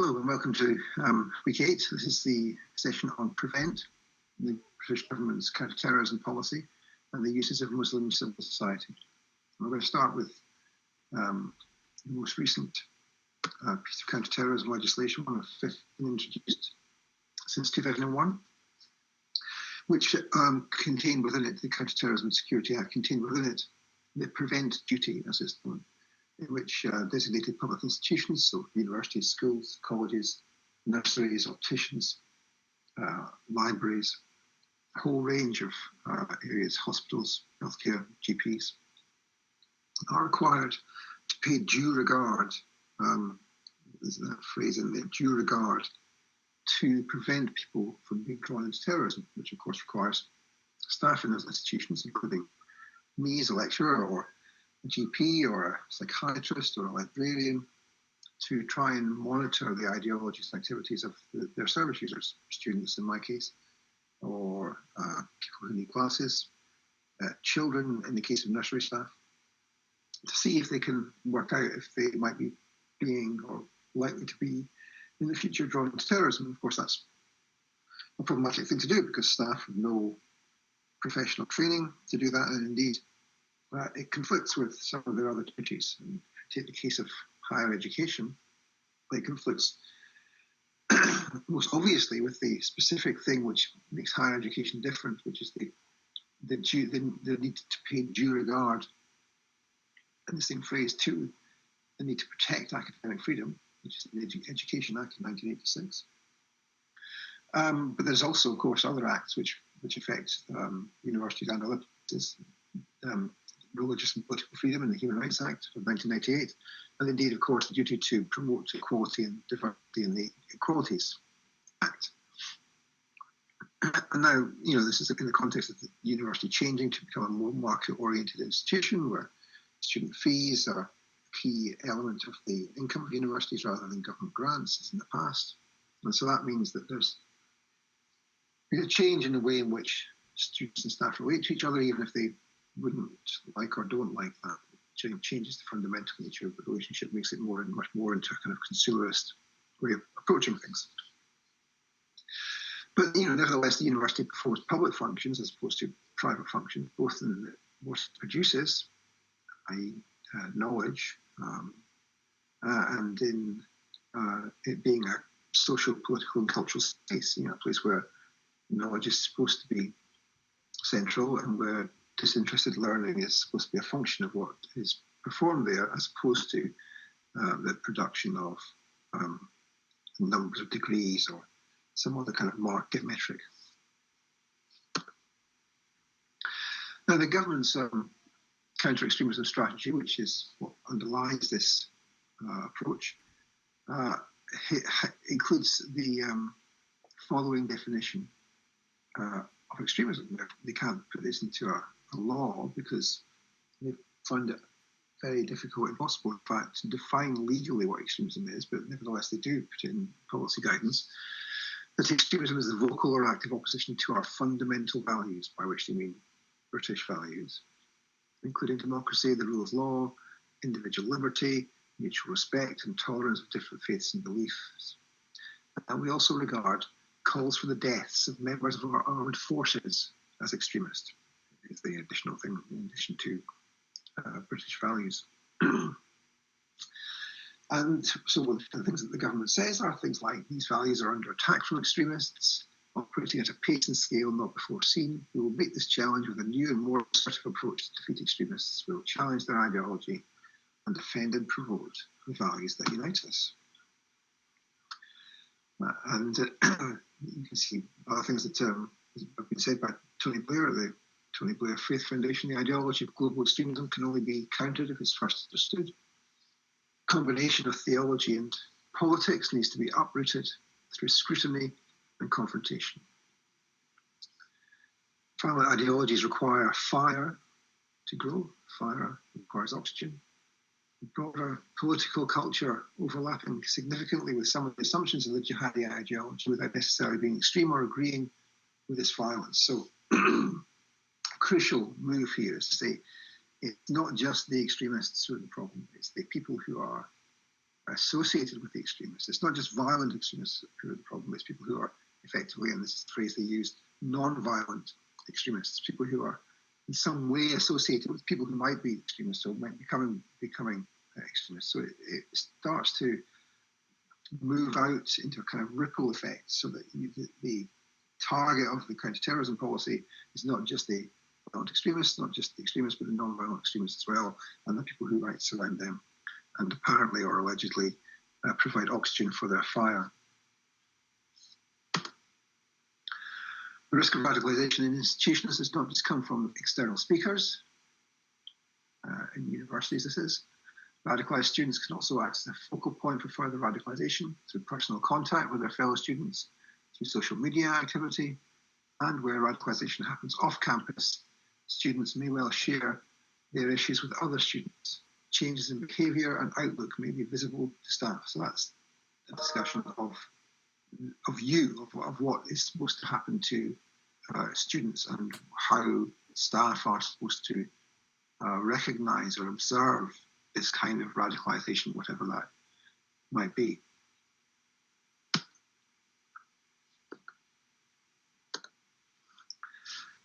Hello and welcome to Week 8. This is the session on PREVENT, the British government's counter-terrorism policy and the uses of Muslim civil society. We're going to start with the most recent piece of counter-terrorism legislation, one of fifth introduced since 2001, which contained within it, the Counter-Terrorism and Security Act contained within it the PREVENT duty, as it's known, in which designated public institutions, so universities, schools, colleges, nurseries, opticians, libraries, a whole range of areas, hospitals, healthcare, GPs, are required to pay due regard, there's that phrase in there, due regard, to prevent people from being drawn into terrorism, which of course requires staff in those institutions, including me as a lecturer or a GP or a psychiatrist or a librarian, to try and monitor the ideologies and activities of their service users, students in my case, or people who need classes, children in the case of nursery staff, to see if they can work out if they might be being or likely to be in the future drawn into terrorism. Of course, that's a problematic thing to do because staff have no professional training to do that, and indeed it conflicts with some of their other duties. And take the case of higher education, it conflicts most obviously with the specific thing which makes higher education different, which is the need to pay due regard, and the same phrase too, the need to protect academic freedom, which is the Education Act of 1986. But there's also, of course, other acts which affect universities and other places. Religious and Political Freedom and the Human Rights Act of 1998, and indeed, of course, the duty to promote equality and diversity in the Equalities Act. And now, this is in the context of the university changing to become a more market-oriented institution where student fees are a key element of the income of universities rather than government grants as in the past. And so that means that there's a change in the way in which students and staff relate to each other, even if they wouldn't like or don't like that. It changes the fundamental nature of the relationship, makes it much more into a kind of consumerist way of approaching things. But nevertheless, the university performs public functions as opposed to private functions, both in what it produces, i.e. knowledge, and in it being a social, political and cultural space, a place where knowledge is supposed to be central and where disinterested learning is supposed to be a function of what is performed there, as opposed to the production of numbers of degrees or some other kind of market metric. Now, the government's counter-extremism strategy, which is what underlies this approach, includes the following definition of extremism. They can't put this into a law because they've found it very difficult, impossible, in fact, to define legally what extremism is, but nevertheless they do put it in policy guidance. That extremism is the vocal or active opposition to our fundamental values, by which they mean British values, including democracy, the rule of law, individual liberty, mutual respect and tolerance of different faiths and beliefs. And we also regard calls for the deaths of members of our armed forces as extremist. Is the additional thing in addition to British values. And so the things that the government says are things like these values are under attack from extremists, operating at a pace and scale not before seen. We will meet this challenge with a new and more assertive approach to defeat extremists. We will challenge their ideology and defend and promote the values that unite us. And you can see other things that have been said by Tony Blair at the Tony Blair Faith Foundation. The ideology of global extremism can only be countered if it's first understood. A combination of theology and politics needs to be uprooted through scrutiny and confrontation. Violent ideologies require fire to grow. Fire requires oxygen. The broader political culture overlapping significantly with some of the assumptions of the jihadi ideology without necessarily being extreme or agreeing with its violence. So crucial move here is to say it's not just the extremists who are the problem, it's the people who are associated with the extremists. It's not just violent extremists who are the problem, it's people who are effectively, and this is the phrase they used, non-violent extremists, people who are in some way associated with people who might be extremists or might becoming extremists. So it starts to move out into a kind of ripple effect, so that the target of the counter-terrorism policy is not just the violent extremists, not just the extremists, but the non-violent extremists as well, and the people who might surround them and apparently or allegedly provide oxygen for their fire. The risk of radicalisation in institutions does not just come from external speakers. In universities, this is. Radicalised students can also act as a focal point for further radicalisation through personal contact with their fellow students, through social media activity, and where radicalisation happens off campus, students may well share their issues with other students. Changes in behaviour and outlook may be visible to staff. So that's a discussion of what is supposed to happen to students and how staff are supposed to recognise or observe this kind of radicalisation, whatever that might be.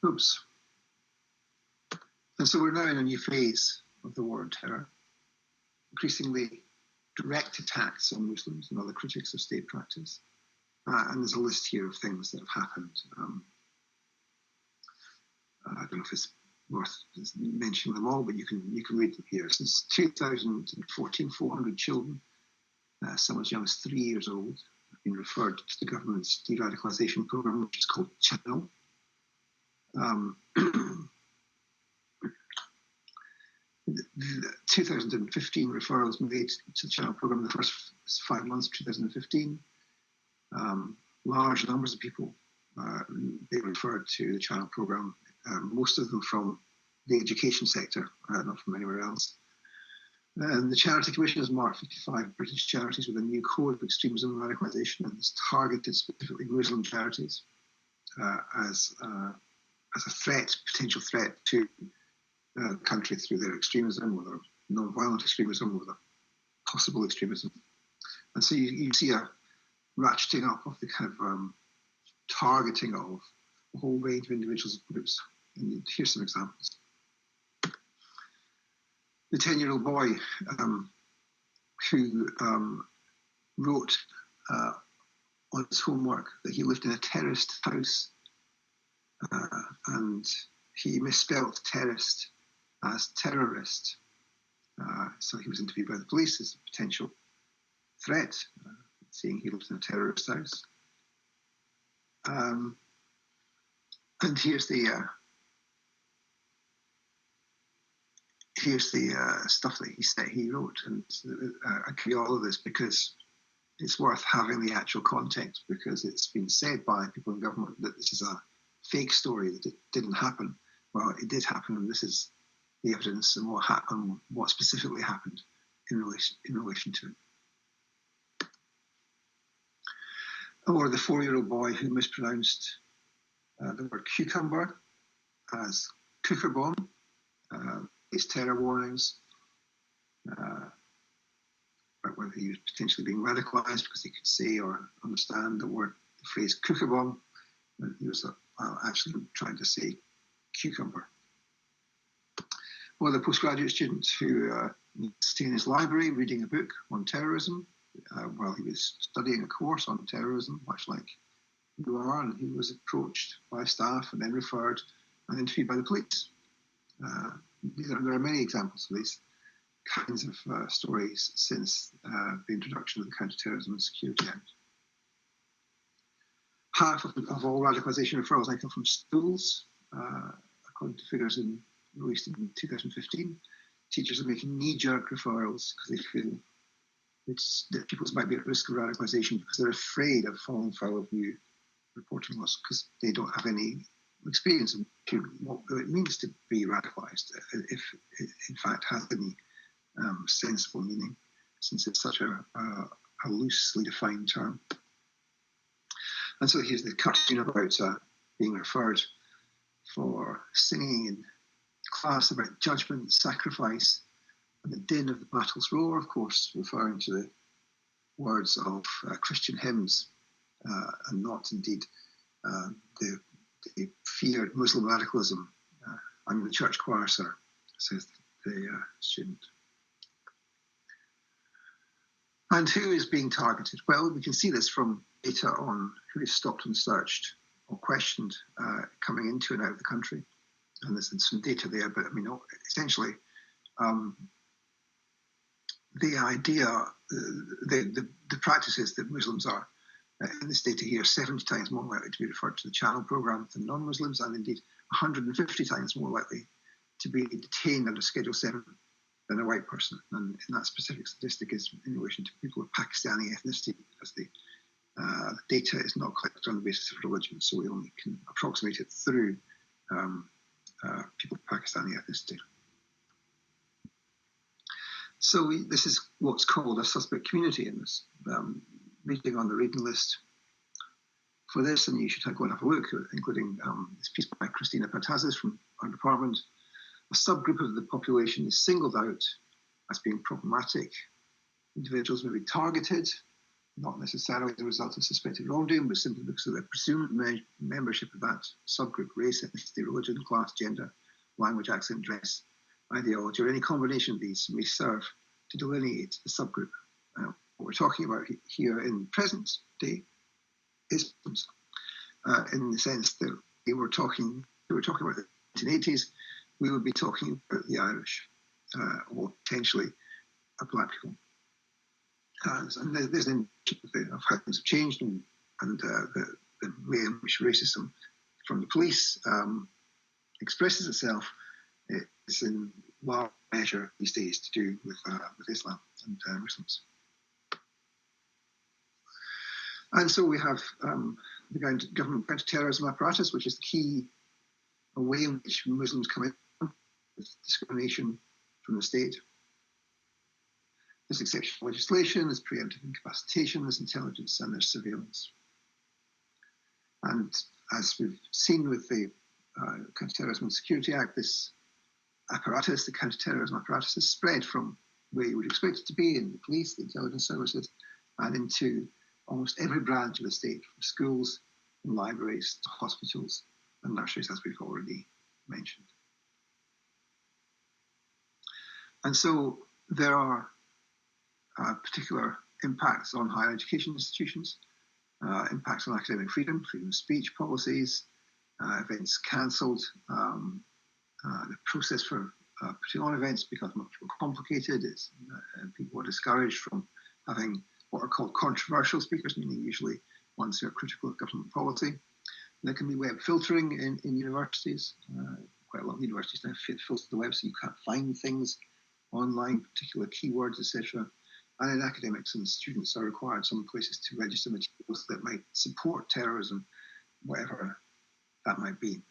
Oops. And so we're now in a new phase of the war on terror. Increasingly direct attacks on Muslims and other critics of state practice. And there's a list here of things that have happened. I don't know if it's worth mentioning them all, but you can read them here. Since 2014, 400 children, some as young as 3 years old, have been referred to the government's de-radicalisation programme, which is called Channel. 2015 referrals made to the Channel programme the first 5 months of 2015. Large numbers of people being referred to the Channel programme, most of them from the education sector, not from anywhere else. The Charity Commission has marked 55 British charities with a new code of extremism and radicalisation, and has targeted specifically Muslim charities as a threat, potential threat to the country through their extremism, or their non-violent extremism, or their possible extremism. And so you see a ratcheting up of the kind of targeting of a whole range of individuals and groups. And here's some examples. The 10-year-old boy who wrote on his homework that he lived in a terraced house, and he misspelled terraced as terrorist. So he was interviewed by the police as a potential threat, saying he lived in a terrorist house. And here's the stuff that he wrote, and I give you all of this because it's worth having the actual context, because it's been said by people in government that this is a fake story, that it didn't happen. Well, it did happen, and this is the evidence and what happened, what specifically happened in relation to it. Or the 4-year-old boy who mispronounced the word cucumber as cooker bomb, his terror warnings, about whether he was potentially being radicalised because he could say or understand the phrase cooker bomb, and he was actually trying to say cucumber. Or the postgraduate student who stayed in his library reading a book on terrorism while he was studying a course on terrorism, much like you are, and he was approached by staff and then referred and interviewed by the police. There are many examples of these kinds of stories since the introduction of the Counter-Terrorism and Security Act. Half of all radicalisation referrals now come from schools, according to figures released in 2015. Teachers are making knee-jerk referrals because they feel that pupils might be at risk of radicalisation because they're afraid of falling foul of new reporting laws, because they don't have any experience of what it means to be radicalised, if it in fact has any sensible meaning, since it's such a loosely defined term. And so here's the cartoon about being referred for singing in class about judgment, sacrifice, and the din of the battle's roar, of course, referring to words of Christian hymns, and not indeed the feared Muslim radicalism. I'm in the church choir, sir, says the student. And who is being targeted? Well, we can see this from data on who is stopped and searched or questioned coming into and out of the country. And there's some data there, but I mean, essentially, the idea, the practice is that Muslims are, in this data here, 70 times more likely to be referred to the Channel Programme than non-Muslims, and indeed 150 times more likely to be detained under Schedule 7 than a white person. And that specific statistic is in relation to people of Pakistani ethnicity, because the data is not collected on the basis of religion, so we only can approximate it through people of Pakistani ethnicity. So this is what's called a suspect community in this. Reading on the reading list for this, and you should go and have a look, including this piece by Christina Patazis from our department. A subgroup of the population is singled out as being problematic. Individuals may be targeted, not necessarily as a result of suspected wrongdoing, but simply because of their presumed membership of that subgroup: race, ethnicity, religion, class, gender, language, accent, dress, ideology, or any combination of these may serve to delineate the subgroup. What we're talking about here in present day is, in the sense that we were talking about the 1980s, we would be talking about the Irish, or potentially black people. And there's an indication of how things have changed, and the way in which racism from the police expresses itself is in large measure these days to do with Islam and Muslims. And so we have the government counter-terrorism apparatus, which is the key way in which Muslims come in with discrimination from the state. There's exceptional legislation, there's preemptive incapacitation, there's intelligence, and there's surveillance. And as we've seen with the Counter-Terrorism and Security Act, this apparatus, the counter-terrorism apparatus, is spread from where you would expect it to be in the police, the intelligence services, and into almost every branch of the state, from schools and libraries to hospitals and nurseries, as we've already mentioned. And so there are particular impacts on higher education institutions, impacts on academic freedom, freedom of speech policies, events cancelled. The process for putting on events becomes much more complicated. People are discouraged from having what are called controversial speakers, meaning usually ones who are critical of government policy. There can be web filtering in universities. Quite a lot of universities now filter the web so you can't find things online, particular keywords, etc. And in academics, and students are required some places to register materials that might support terrorism, whatever that might be.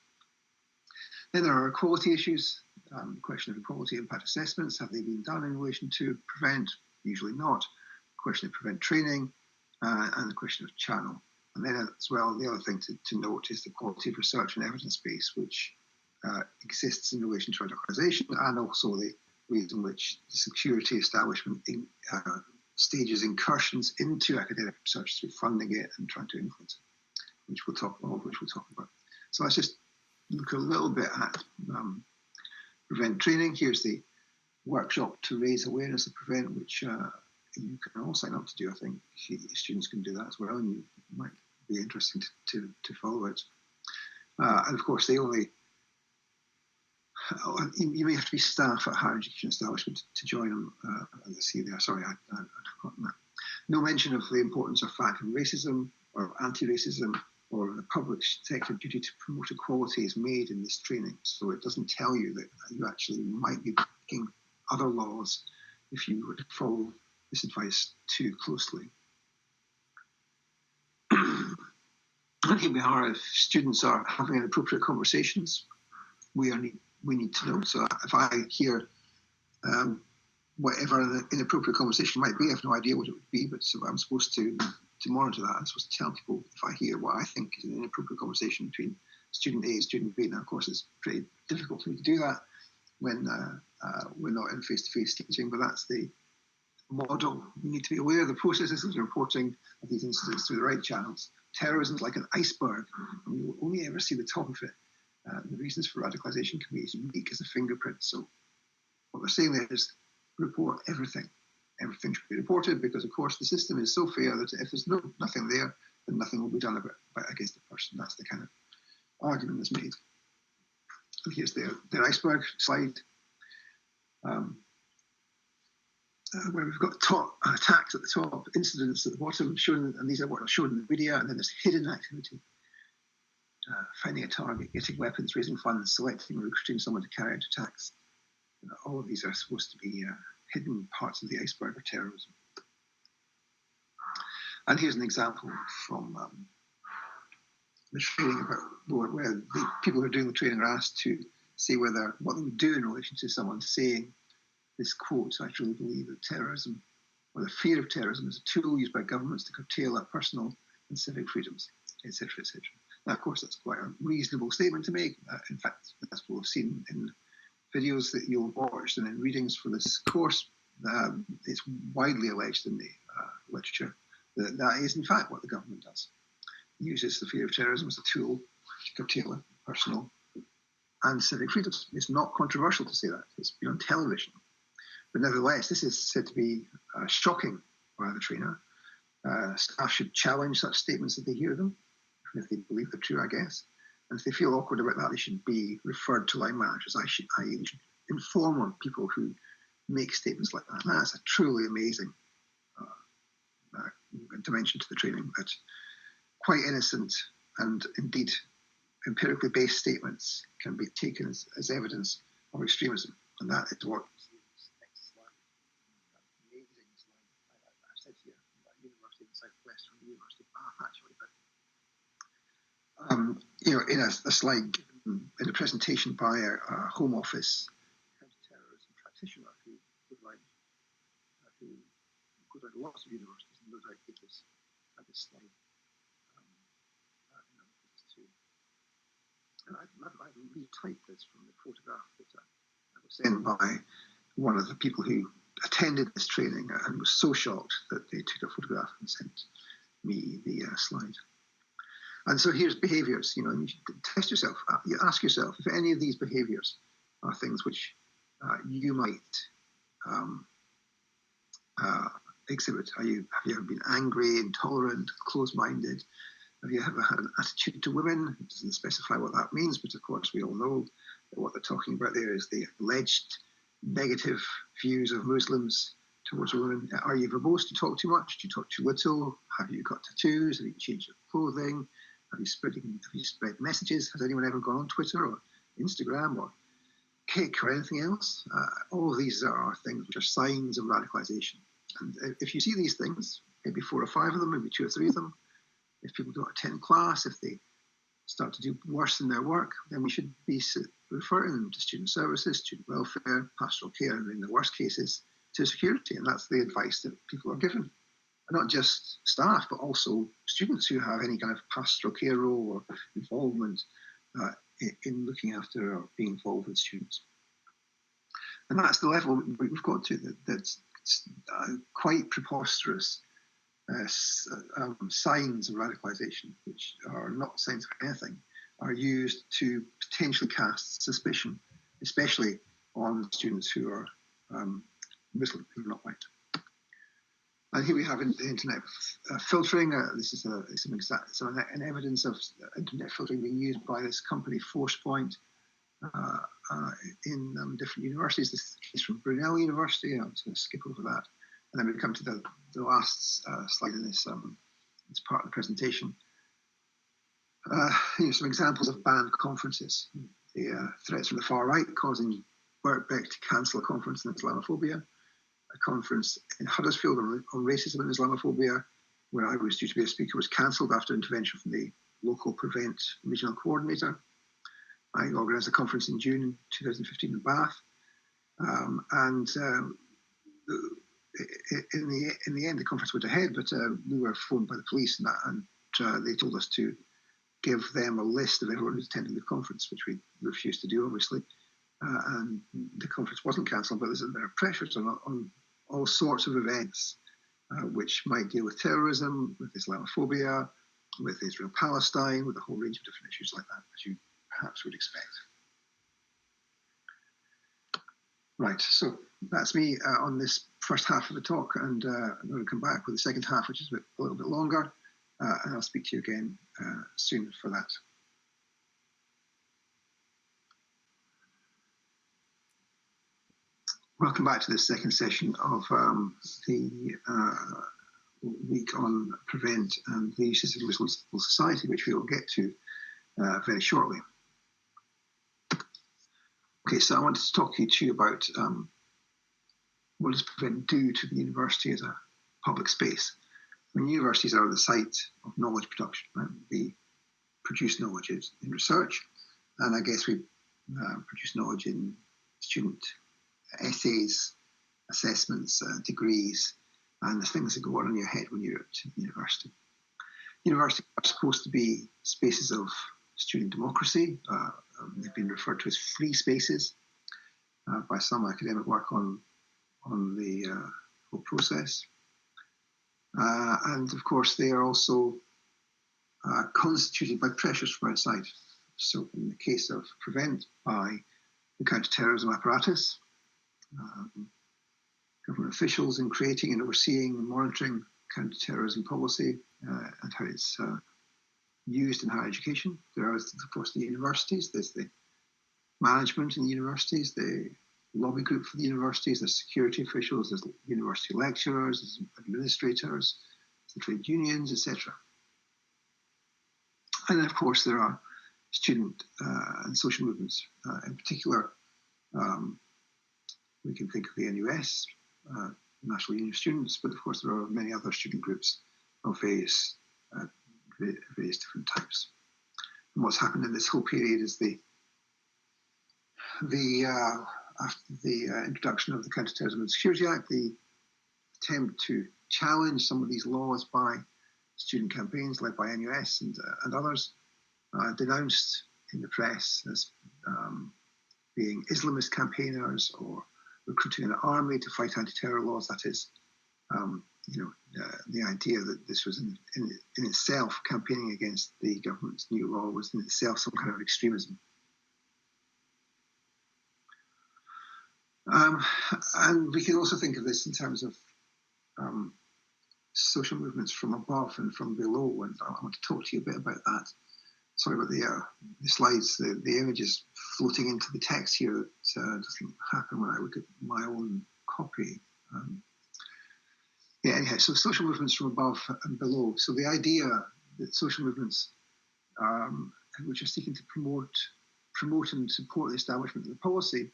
Then there are equality issues. The question of equality impact assessments, have they been done in relation to prevent? Usually not. The question of prevent training, and the question of channel. And then as well, the other thing to note is the quality of research and evidence base, which exists in relation to radicalisation, and also the ways in which the security establishment stages incursions into academic research through funding it and trying to influence it, which we'll talk about. So let's just look a little bit at prevent training. Here's the workshop to raise awareness of prevent, which you can all sign up to do. I think students can do that as well, and you might be interesting to follow it. And of course, they only you may have to be staff at higher education establishment to join them. Let's see there. Sorry, I'd forgotten that. No mention of the importance of fighting racism or anti-racism or the public sector duty to promote equality is made in this training. So it doesn't tell you that you actually might be breaking other laws if you were to follow this advice too closely. And here we are. If students are having inappropriate conversations, we need to know. So if I hear whatever the inappropriate conversation might be, I have no idea what it would be, but so I'm supposed to monitor that. I'm supposed to tell people if I hear what I think is an inappropriate conversation between student A and student B. Now, of course, it's pretty difficult for me to do that when we're not in face-to-face teaching, but that's the model. We need to be aware of the processes of reporting of these incidents through the right channels. Terrorism is like an iceberg, and we will only ever see the top of it. The reasons for radicalization can be as unique as a fingerprint. So what we're saying there is report everything. Everything should be reported because, of course, the system is so fair that if there's nothing there, then nothing will be done against the person. That's the kind of argument that's made. And here's their iceberg slide, where we've got attacks at the top, incidents at the bottom, shown, and these are what are shown in the media, and then there's hidden activity. Finding a target, getting weapons, raising funds, selecting and recruiting someone to carry out attacks. All of these are supposed to be hidden parts of the iceberg of terrorism. And here's an example from the training about where the people who are doing the training are asked to say what they would do in relation to someone saying this quote: "I truly believe that terrorism, or the fear of terrorism, is a tool used by governments to curtail our personal and civic freedoms," etc., etc. Now, of course, that's quite a reasonable statement to make. In fact, as we'll have seen in videos that you'll watch and in readings for this course, it's widely alleged in the literature that is in fact what the government does. It uses the fear of terrorism as a tool to curtail personal and civic freedoms. It's not controversial to say that. It's been on television. But nevertheless, this is said to be shocking by the trainer. Staff should challenge such statements if they hear them, even if they believe they're true, I guess. And if they feel awkward about that, they should be referred to line managers. I should inform people who make statements like that. And that's a truly amazing dimension to the training, that quite innocent and indeed empirically based statements can be taken as evidence of extremism. And that is what this next slide, that amazing slide I said here, that university in the southwest, from the University of Bath, actually. But in a slide given in a presentation by a Home Office counter-terrorism practitioner who goes out to lots of universities and no doubt get this slide. And I've retyped this from the photograph that was sent by one of the people who attended this training and was so shocked that they took a photograph and sent me the slide. And so here's behaviours. You should test yourself. You ask yourself if any of these behaviours are things which you might exhibit. Have you ever been angry, intolerant, closed-minded? Have you ever had an attitude to women? It doesn't specify what that means, but of course we all know that what they're talking about there is the alleged negative views of Muslims towards women. Are you verbose? Do you talk too much? Do you talk too little? Have you got tattoos? Have you changed your clothing? Have you spread messages? Has anyone ever gone on Twitter or Instagram or Kik or anything else? All of these are things which are signs of radicalisation. And if you see these things, maybe 4 or 5 of them, maybe 2 or 3 of them, if people don't attend class, if they start to do worse in their work, then we should be referring them to student services, student welfare, pastoral care, and in the worst cases, to security. And that's the advice that people are given. And not just staff, but also students who have any kind of pastoral care role or involvement in looking after or being involved with students. And that's the level we've got to. That's quite preposterous signs of radicalisation, which are not signs of anything, are used to potentially cast suspicion, especially on students who are Muslim, who are not white. And here we have the internet filtering. This is an evidence of internet filtering being used by this company, ForcePoint, in different universities. This is the case from Brunel University. I'm just going to skip over that. And then we come to the last slide in this part of the presentation. Some examples of banned conferences. The threats from the far right causing Birkbeck to cancel a conference on Islamophobia. A conference in Huddersfield on racism and Islamophobia, where I was due to be a speaker, was cancelled after intervention from the local Prevent regional coordinator. I organised a conference in June 2015 in Bath. In the end, the conference went ahead, but we were phoned by the police and they told us to give them a list of everyone who's attending the conference, which we refused to do, obviously. And the conference wasn't cancelled, but there are pressures on all sorts of events which might deal with terrorism, with Islamophobia, with Israel-Palestine, with a whole range of different issues like that, as you perhaps would expect. Right, so that's me on this first half of the talk, and I'm going to come back with the second half, which is a little bit longer, and I'll speak to you again soon for that. Welcome back to this second session of the week on Prevent and the uses of Muslim civil society, which we will get to very shortly. Okay, so I wanted to talk to you about what does Prevent do to the university as a public space. I mean, universities are the site of knowledge production. Right? We produce knowledge in research, and I guess we produce knowledge in student essays, assessments, degrees, and the things that go on in your head when you're at university. Universities are supposed to be spaces of student democracy. They've been referred to as free spaces by some academic work on the whole process. And of course, they are also constituted by pressures from outside. So in the case of Prevent, by the counter-terrorism apparatus, government officials in creating and overseeing and monitoring counter-terrorism policy and how it's used in higher education. There are, of course, the universities. There's the management in the universities, the lobby group for the universities, there's security officials, there's university lecturers, there's administrators, the trade unions, etc. And then, of course, there are student and social movements. In particular, we can think of the NUS, National Union of Students, but of course there are many other student groups of various different types. And what's happened in this whole period is after the introduction of the Counter-Terrorism and Security Act, the attempt to challenge some of these laws by student campaigns led by NUS and others, denounced in the press as being Islamist campaigners or recruiting an army to fight anti-terror laws. That is, the idea that this was in itself, campaigning against the government's new law was in itself some kind of extremism. And we can also think of this in terms of social movements from above and from below, and I want to talk to you a bit about that. Sorry about the slides, the images floating into the text here. That doesn't happen when I look at my own copy. Anyhow, so social movements from above and below. So the idea that social movements, which are seeking to promote and support the establishment of the policy,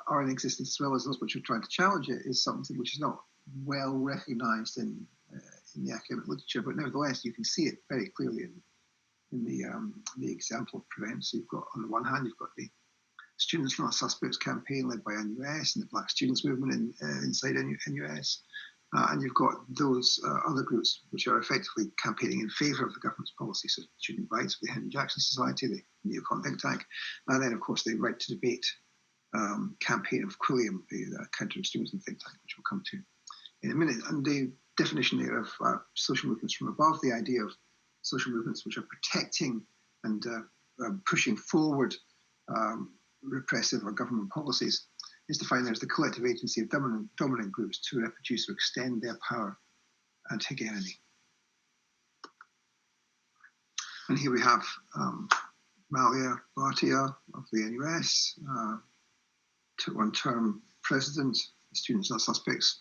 are in existence, as well as those which are trying to challenge it, is something which is not well recognised in the academic literature, but nevertheless you can see it very clearly in the example of Prevent. So you've got, on the one hand, you've got the Students Not Suspects campaign led by NUS and the Black Students Movement inside NUS, and you've got those other groups which are effectively campaigning in favour of the government's policy, so Student Rights, the Henry Jackson Society, the Neocon think tank, and then of course the Right to Debate campaign of Quilliam, the counter-extremism think tank, which we'll come to in a minute. And the definition there of social movements from above, the idea of social movements which are protecting and pushing forward repressive or government policies, is defined as the collective agency of dominant groups to reproduce or extend their power and hegemony. And here we have Malia Bhatia of the NUS, one-term president, Students Not Suspects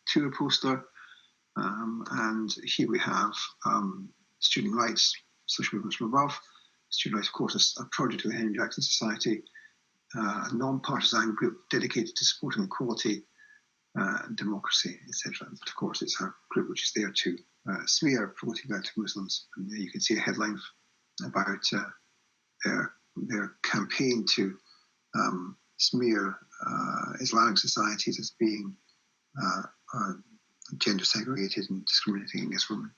tour poster, and here we have Student Rights, Social Movements from Above. Student Rights, of course, is a project of the Henry Jackson Society, a non-partisan group dedicated to supporting equality, democracy, etc. But of course, it's a group which is there to smear promoting that to Muslims. And there you can see a headline about their campaign to smear Islamic societies as being gender segregated and discriminating against women.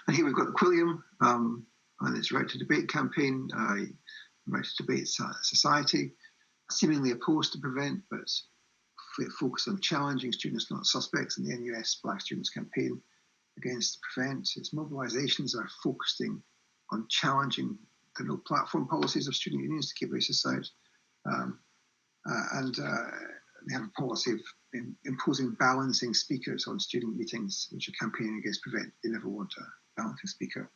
And here we've got the Quilliam and its Right to Debate campaign, Right to Debate Society. seemingly opposed to Prevent, but focused on challenging students, not suspects, in the NUS Black Students Campaign against Prevent. Its mobilisations are focusing on challenging the no platform policies of student unions to keep racists out. And they have a policy of imposing balancing speakers on student meetings, which are campaigning against Prevent. They never want a balancing speaker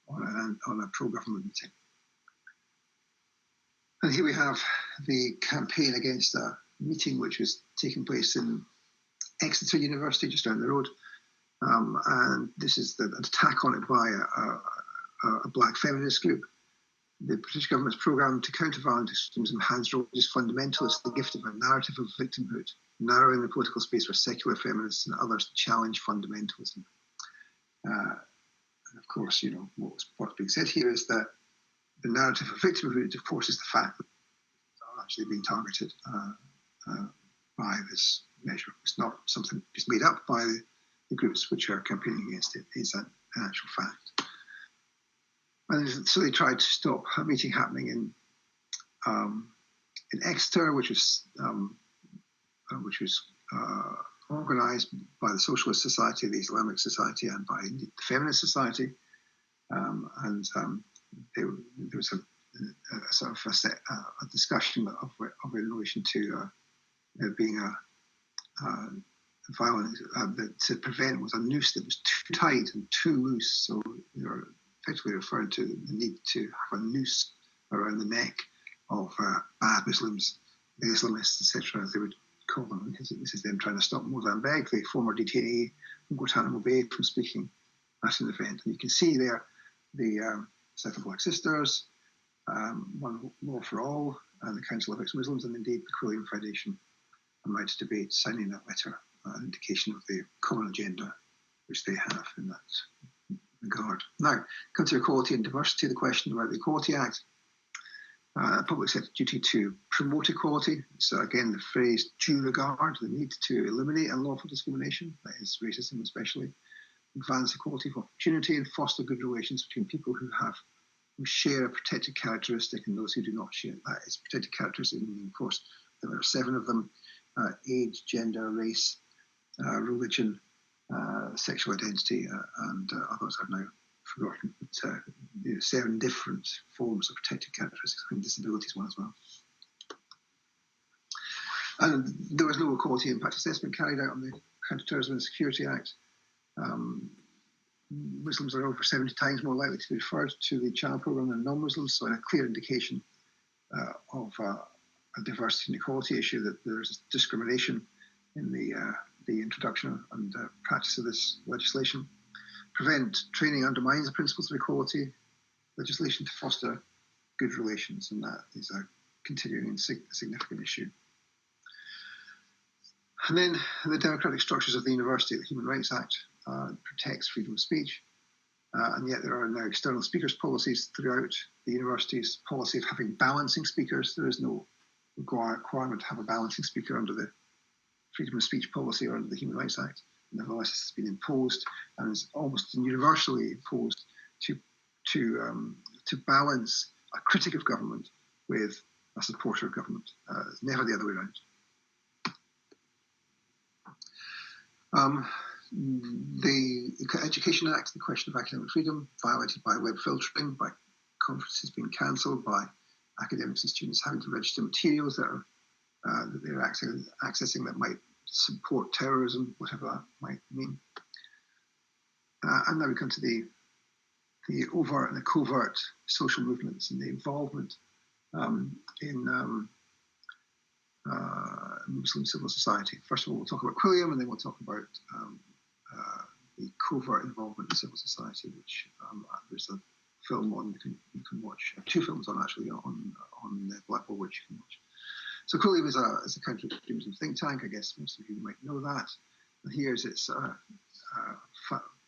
on a pro-government meeting. And here we have the campaign against a meeting which was taking place in Exeter University, just down the road. And this is an attack on it by a black feminist group. The British government's programme to counter violent extremism hands religious fundamentalists the gift of a narrative of victimhood, narrowing the political space for secular feminists and others to challenge fundamentalism. And of course, what's being said here is that the narrative of victimhood, of course, is the fact that are actually being targeted by this measure. It's not something just made up by the groups which are campaigning against it. It's an actual fact. And so they tried to stop a meeting happening in Exeter, which was organised by the Socialist Society, the Islamic Society, and by the Feminist Society. There was a sort of a discussion of in relation to being a violent, that to Prevent was a noose that was too tight and too loose. So they were effectively referring to the need to have a noose around the neck of bad Muslims, the Islamists, etc., as they would call them. This is them trying to stop Mozambique, the former detainee from Guantanamo Bay, from speaking at an event. And you can see there the South of Black Sisters, One Law for All, and the Council of Ex-Muslims, and indeed the Quilliam Foundation and Right to Debate signing that letter, an indication of the common agenda which they have in that regard. Now, come to equality and diversity, the question about the Equality Act. Public sector duty to promote equality. So again, the phrase due regard, the need to eliminate unlawful discrimination, that is racism especially, advance equality of opportunity and foster good relations between people who share a protected characteristic and those who do not share. That is protected characteristic, meaning, of course, there are 7 of them: age, gender, race, religion, sexual identity, and others are now forgotten. But 7 different forms of protected characteristics, and disabilities one as well. And there was no equality impact assessment carried out on the Counter-Terrorism and Security Act. Muslims are over 70 times more likely to be referred to the child programme than non-Muslims, so a clear indication of a diversity and equality issue, that there's discrimination in the introduction and practice of this legislation. Prevent training undermines the principles of equality legislation to foster good relations, and that is a continuing and significant issue. And then the democratic structures of the university, the Human Rights Act protects freedom of speech, and yet there are now external speakers policies throughout the university's policy of having balancing speakers. There is no requirement to have a balancing speaker under the freedom of speech policy or under the Human Rights Act. Nevertheless, this has been imposed and is almost universally imposed to balance a critic of government with a supporter of government. It's never the other way around. The Education Act, the question of academic freedom, violated by web filtering, by conferences being cancelled, by academics and students having to register materials that they're accessing that might support terrorism, whatever that might mean. And now we come to the overt and the covert social movements and the involvement in Muslim civil society. First of all, we'll talk about Quilliam, and then we'll talk about the covert involvement in civil society, which there's a film on you can watch, 2 films on actually on Blackpool, which you can watch. So Quilliam is a counter-extremism think tank. I guess most of you might know that. And here's its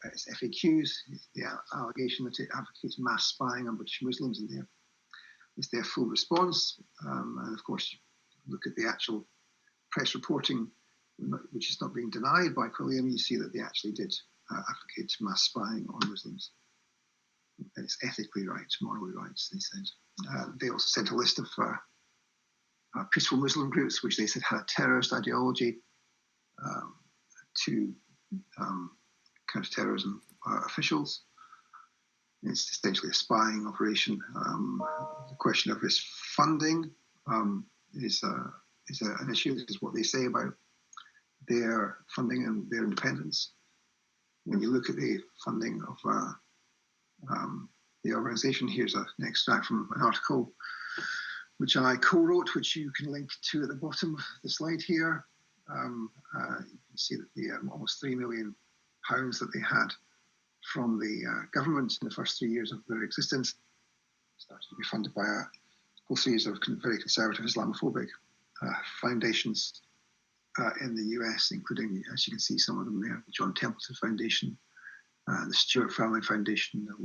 FAQs, the allegation that it advocates mass spying on British Muslims, and it's their full response. And of course, look at the actual press reporting, which is not being denied by Quilliam. You see that they actually did advocate mass spying on Muslims. It's ethically right, morally right, they said. They also sent a list of peaceful Muslim groups, which they said had a terrorist ideology, to counter-terrorism officials. It's essentially a spying operation. The question of its funding is an issue. This is what they say about their funding and their independence. When you look at the funding of the organisation, here's an extract from an article which I co-wrote, which you can link to at the bottom of the slide here. You can see that the almost £3 million that they had from the government in the first 3 years of their existence started to be funded by a whole series of very conservative Islamophobic foundations in the US, including, as you can see, some of them there, the John Templeton Foundation, the Stewart Family Foundation, the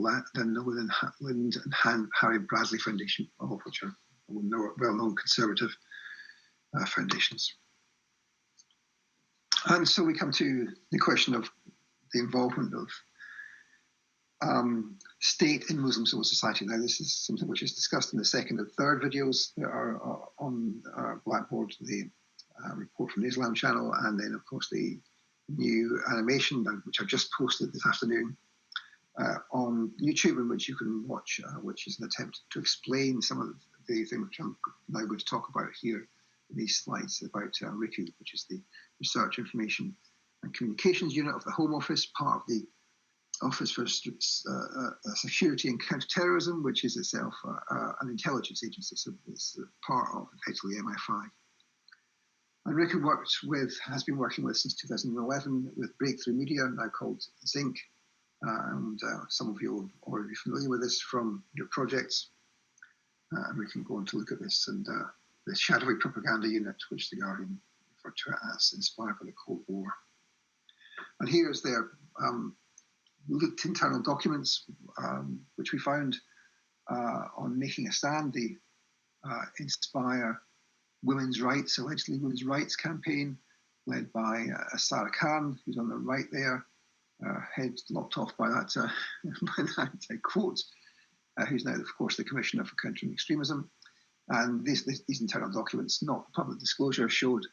Lynn and Harry Bradley Foundation, all of which are well-known conservative foundations. And so we come to the question of the involvement of state in Muslim civil society. Now, this is something which is discussed in the second and third videos that are on our Blackboard, the report from the Islam channel, and then, of course, the new animation, which I've just posted this afternoon on YouTube, in which you can watch, which is an attempt to explain some of the things which I'm now going to talk about here in these slides about RICU, which is the Research, Information and Communications Unit of the Home Office, part of the Office for Security and Counter-Terrorism, which is itself an intelligence agency, so it's part of effectively MI5. And RICU has been working with since 2011 with Breakthrough Media, now called Zinc, and some of you will already be familiar with this from your projects. And we can go on to look at this, and the shadowy propaganda unit, which the Guardian referred to it as, inspired by the Cold War. And here's their leaked internal documents, which we found on Making a Stand, the Inspire Women's Rights, allegedly women's rights campaign, led by Sarah Khan, who's on the right there, head lopped off by that, quote, who's now, of course, the Commissioner for Countering Extremism. And these internal documents, not public disclosure, showed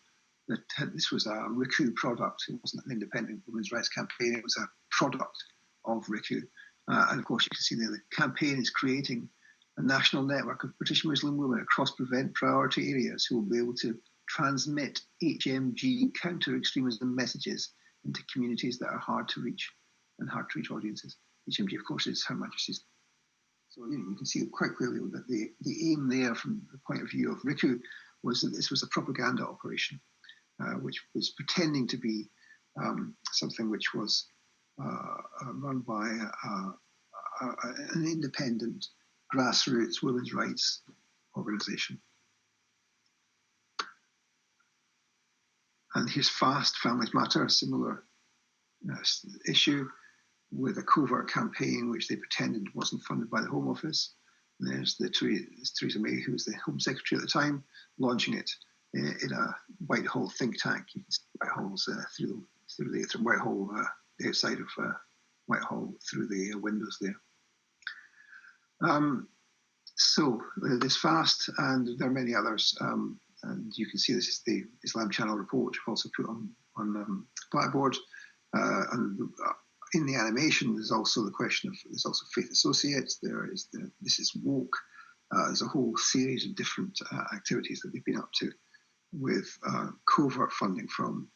that this was a RICU product. It wasn't an independent women's rights campaign. It was a product of RICU. And of course, you can see there the campaign is creating a national network of British Muslim women across prevent priority areas who will be able to transmit HMG counter-extremism messages into communities that are hard to reach and hard to reach audiences. HMG, of course, is Her Majesty's. So you can see quite clearly that the aim there, from the point of view of RICU, was that this was a propaganda operation, which was pretending to be something which was run by an independent grassroots women's rights organisation. And here's FAST, Families Matter, a similar issue, with a covert campaign which they pretended wasn't funded by the Home Office. And there's Theresa May, who was the Home Secretary at the time, launching it in a Whitehall think tank. You can see Whitehall's through Whitehall, the outside of Whitehall, through the windows there. So this FAST, and there are many others, and you can see this is the Islam Channel report, which I've also put on Blackboard. And in the animation, there's also the question of, there's also Faith Associates, this is Woke. There's a whole series of different activities that they've been up to with covert funding from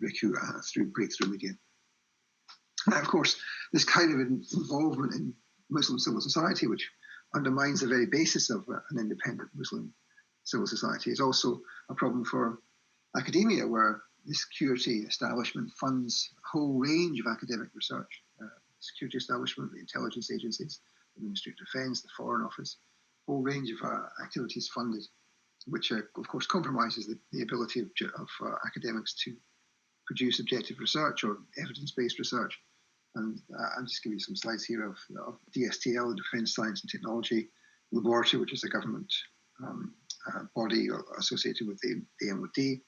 RICU through Breakthrough Media. Now, of course, this kind of involvement in Muslim civil society, which undermines the very basis of an independent Muslim civil society, is also a problem for academia, where the security establishment funds a whole range of academic research. The security establishment, the intelligence agencies, the Ministry of Defence, the Foreign Office, a whole range of activities funded, which of course compromises the ability of academics to produce objective research or evidence-based research. And I'll just give you some slides here of DSTL, the Defence Science and Technology Laboratory, which is a government body associated with the MOD.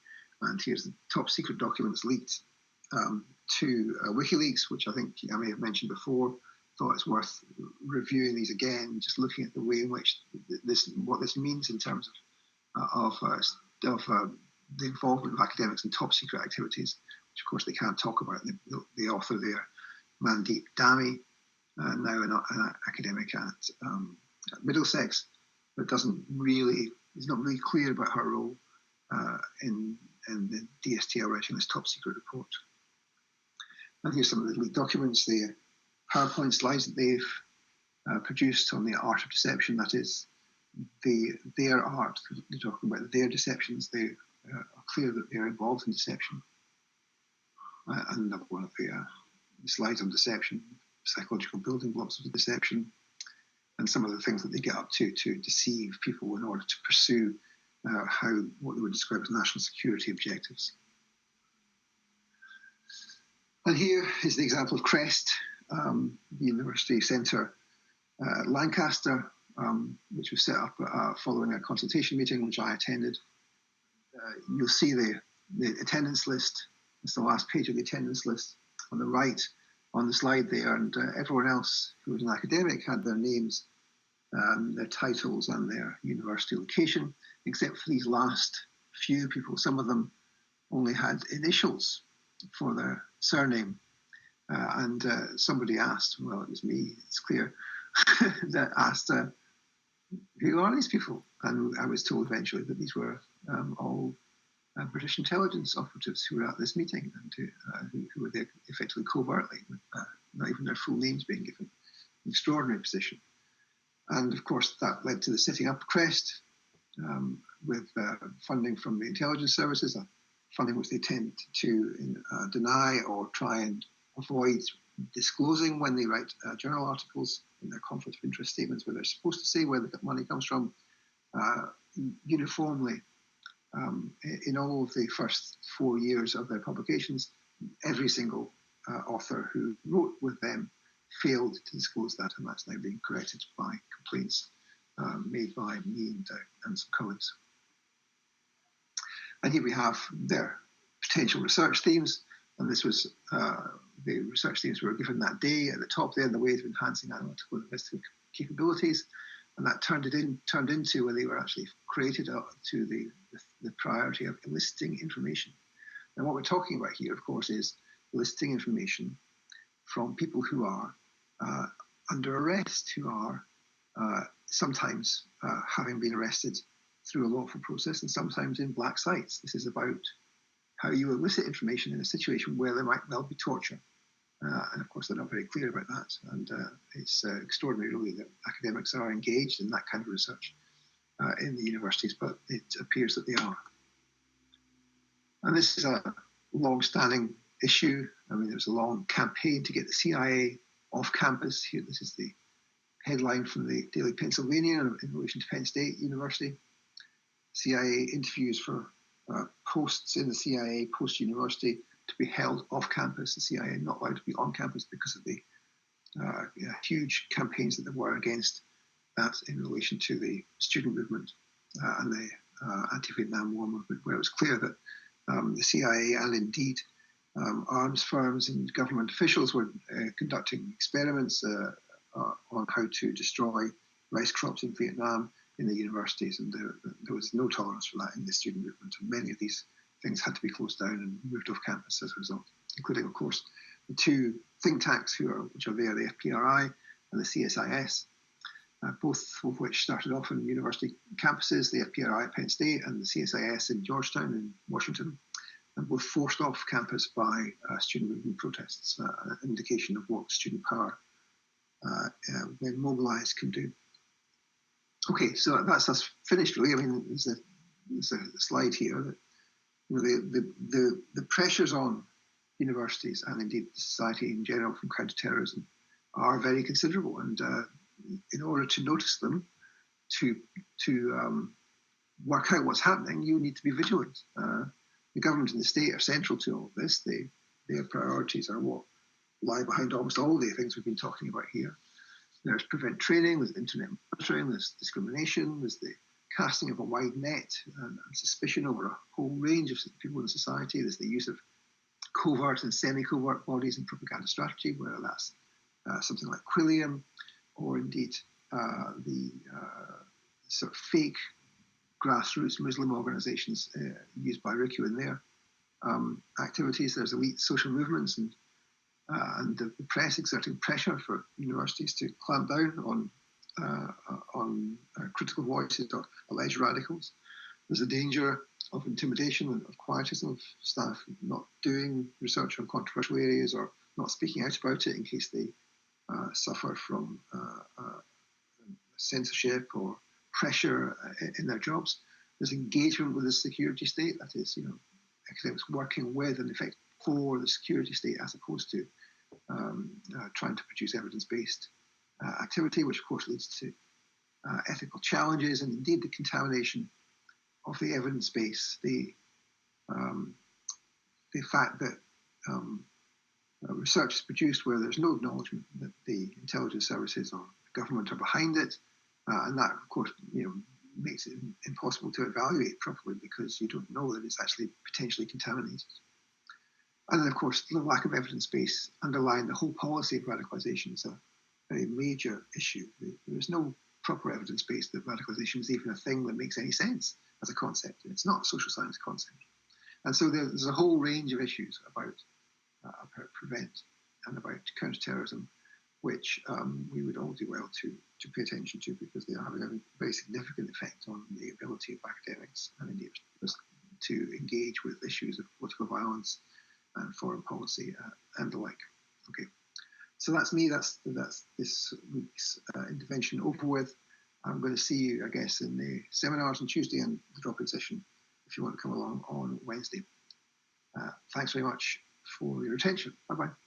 And here's the top secret documents leaked to WikiLeaks, which I think I may have mentioned before. Thought it's worth reviewing these again, just looking at the way in which what this means in terms of the involvement of academics in top secret activities, which of course they can't talk about. The author there, Mandeep Dami, now an academic at Middlesex, but is not really clear about her role in the DSTL writing this top secret report. And here's some of the leaked documents, the PowerPoint slides that they've produced on the art of deception. That is, their art. They're talking about their deceptions. They are clear that they're involved in deception. And another one of the slides on deception, psychological building blocks of the deception, and some of the things that they get up to deceive people in order to pursue what they would describe as national security objectives. And here is the example of CREST, the University Centre at Lancaster, which was set up following a consultation meeting which I attended. You'll see the attendance list. It's the last page of the attendance list on the right on the slide there, and everyone else who was an academic had their names, their titles and their university location, except for these last few people. Some of them only had initials for their surname. And somebody asked, well, it was me, it's clear, that asked, who are these people? And I was told eventually that these were all British intelligence operatives who were at this meeting and who were there effectively covertly, with not even their full names being given. An extraordinary position. And of course, that led to the setting up of CREST with funding from the intelligence services, funding which they tend to deny or try and avoid disclosing when they write journal articles in their conflict of interest statements, where they're supposed to say where the money comes from. Uniformly, in all of the first 4 years of their publications, every single author who wrote with them failed to disclose that, and that's now being corrected by complaints made by me and some colleagues. And here we have their potential research themes, and this was the research themes were given that day at the top there in the ways of enhancing analytical and investigative capabilities, and that turned into when they were actually created to the priority of eliciting information. And what we're talking about here, of course, is eliciting information from people who are under arrest, who are sometimes having been arrested through a lawful process and sometimes in black sites. This is about how you elicit information in a situation where there might well be torture. And of course, they're not very clear about that. And it's extraordinary, really, that academics are engaged in that kind of research in the universities, but it appears that they are. And this is a long-standing issue. I mean, there's a long campaign to get the CIA off campus. Here, this is the headline from the Daily Pennsylvanian in relation to Penn State University. CIA interviews for posts in the CIA post-university to be held off campus. The CIA not allowed to be on campus because of the huge campaigns that there were against that in relation to the student movement and the anti-Vietnam War movement, where it was clear that the CIA and indeed arms firms and government officials were conducting experiments on how to destroy rice crops in Vietnam in the universities, and there was no tolerance for that in the student movement. And many of these things had to be closed down and moved off campus as a result, including, of course, the two think tanks which are there, the FPRI and the CSIS, both of which started off on university campuses, the FPRI at Penn State and the CSIS in Georgetown in Washington, and both forced off campus by student movement protests, an indication of what student power, when mobilized, can do. Okay, so that's us finished, really. I mean, there's a slide here that the pressures on universities and indeed society in general from counterterrorism are very considerable, and in order to notice them, to work out what's happening, you need to be vigilant. The government and the state are central to all of this. Their priorities are what lie behind almost all the things we've been talking about here. There's prevent training, there's internet monitoring, there's discrimination, there's the casting of a wide net and suspicion over a whole range of people in society. There's the use of covert and semi-covert bodies in propaganda strategy, whether that's something like Quilliam, or indeed the sort of fake grassroots Muslim organisations used by RICU in their activities. There's elite social movements and the press exerting pressure for universities to clamp down on critical voices or alleged radicals. There's a danger of intimidation and of quietism of staff not doing research on controversial areas or not speaking out about it in case they suffer from censorship or pressure in their jobs. There's engagement with the security state, that is, academics working with and in fact for the security state as opposed to trying to produce evidence-based activity, which of course leads to ethical challenges and indeed the contamination of the evidence base. The fact that research is produced where there's no acknowledgement that the intelligence services or government are behind it, and that of course makes it impossible to evaluate properly because you don't know that it's actually potentially contaminated. And then of course the lack of evidence base underlying the whole policy of radicalisation is a very major issue. There is no proper evidence base that radicalisation is even a thing that makes any sense as a concept. It's not a social science concept. And so there's a whole range of issues about prevent and about counterterrorism, which we would all do well to pay attention to because they are having a very significant effect on the ability of academics and indeed to engage with issues of political violence and foreign policy and the like. Okay, so that's me. That's this week's intervention over with. I'm going to see you, I guess, in the seminars on Tuesday and the drop-in session if you want to come along on Wednesday. Thanks very much for your attention. Bye-bye.